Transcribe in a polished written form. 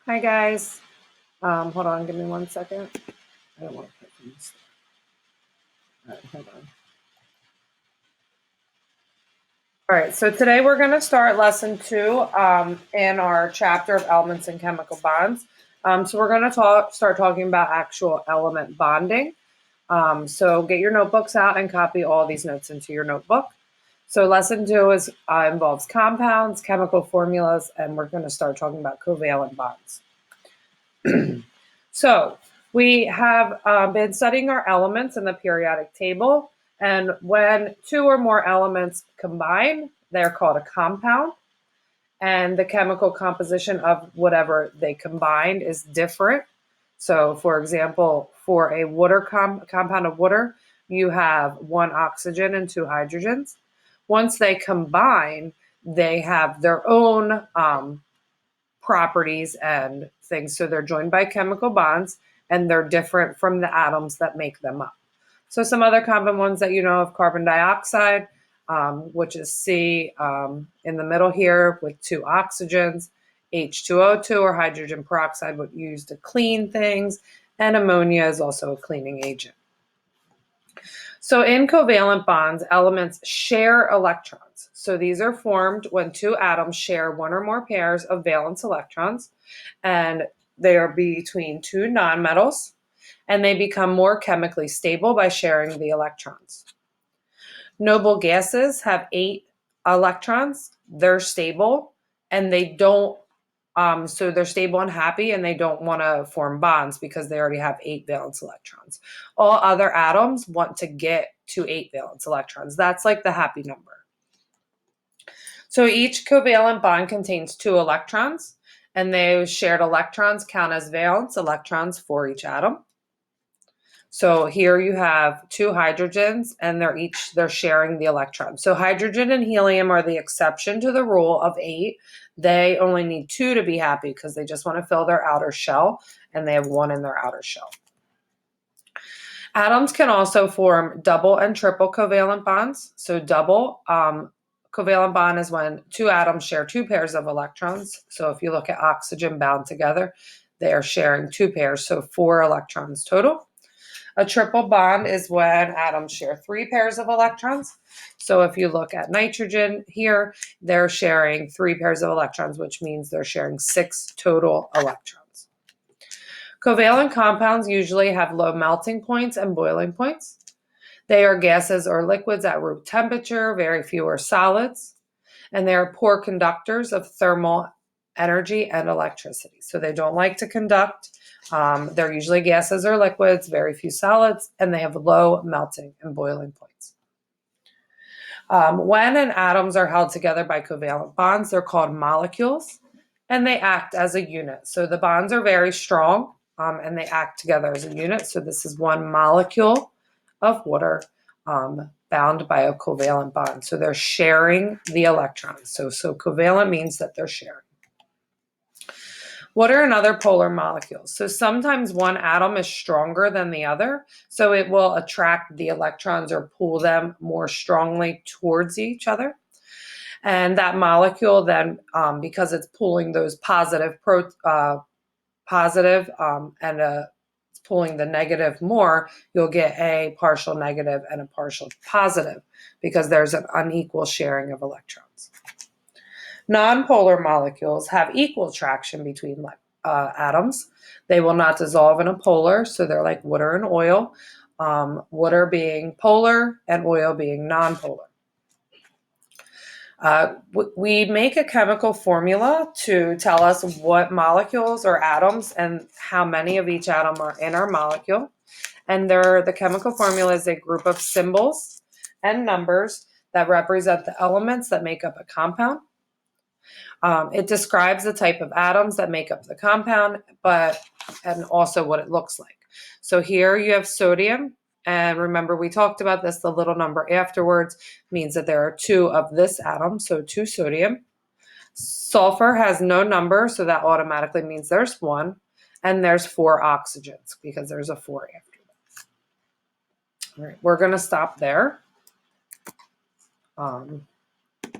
Hi guys. Hold on, give me 1 second. I don't want to put these. All right, hold on. All right, so today we're going to start lesson 2 in our chapter of elements and chemical bonds. So we're going to start talking about actual element bonding. So get your notebooks out and copy all these notes into your notebook. So lesson 2 involves compounds, chemical formulas, and we're going to start talking about covalent bonds. So we have been studying our elements in the periodic table, and when 2 or more elements combine, they're called a compound, and the chemical composition of whatever they combined is different. So for example, for a water compound of water, you have 1 oxygen and 2 hydrogens. Once they combine, they have their own properties and things. So they're joined by chemical bonds and they're different from the atoms that make them up. So some other common ones that you know of: carbon dioxide, which is C in the middle here with 2 oxygens, H2O2 or hydrogen peroxide, what you use to clean things, and ammonia is also a cleaning agent. So in covalent bonds, elements share electrons. So these are formed when 2 atoms share 1 or more pairs of valence electrons, and they are between 2 nonmetals, and they become more chemically stable by sharing the electrons. Noble gases have 8 electrons. They're stable, and they don't so they're stable and happy, and they don't want to form bonds because they already have 8 valence electrons. All other atoms want to get to 8 valence electrons. That's like the happy number. So each covalent bond contains 2 electrons, and those shared electrons count as valence electrons for each atom. So here you have 2 hydrogens, and they're sharing the electron. So hydrogen and helium are the exception to the rule of 8. They only need 2 to be happy because they just want to fill their outer shell, and they have 1 in their outer shell. Atoms can also form double and triple covalent bonds. So double covalent bond is when 2 atoms share 2 pairs of electrons. So if you look at oxygen bound together, they are sharing 2 pairs, so 4 electrons total. A triple bond is when atoms share 3 pairs of electrons. So if you look at nitrogen here, they're sharing 3 pairs of electrons, which means they're sharing 6 total electrons. Covalent compounds usually have low melting points and boiling points. They are gases or liquids at room temperature, very few are solids, and they are poor conductors of thermal energy and electricity. So they don't like to conduct. They're usually gases or liquids, very few solids, and they have low melting and boiling points. When atoms are held together by covalent bonds, they're called molecules, and they act as a unit. So the bonds are very strong, and they act together as a unit. So this is 1 molecule of water bound by a covalent bond. So they're sharing the electrons. So covalent means that they're sharing. What are another polar molecules? So sometimes 1 atom is stronger than the other, so it will attract the electrons or pull them more strongly towards each other. And that molecule then, because it's pulling those positive and it's pulling the negative more, you'll get a partial negative and a partial positive because there's an unequal sharing of electrons. Nonpolar molecules have equal attraction between atoms. They will not dissolve in a polar, so they're like water and oil, water being polar and oil being nonpolar. We make a chemical formula to tell us what molecules or atoms and how many of each atom are in our molecule. And the chemical formula is a group of symbols and numbers that represent the elements that make up a compound. It describes the type of atoms that make up the compound, and also what it looks like. So here you have sodium, and remember we talked about this, the little number afterwards means that there are 2 of this atom, so 2 sodium. Sulfur has no number, so that automatically means there's 1, and there's 4 oxygens because there's a 4 after that. All right, we're going to stop there.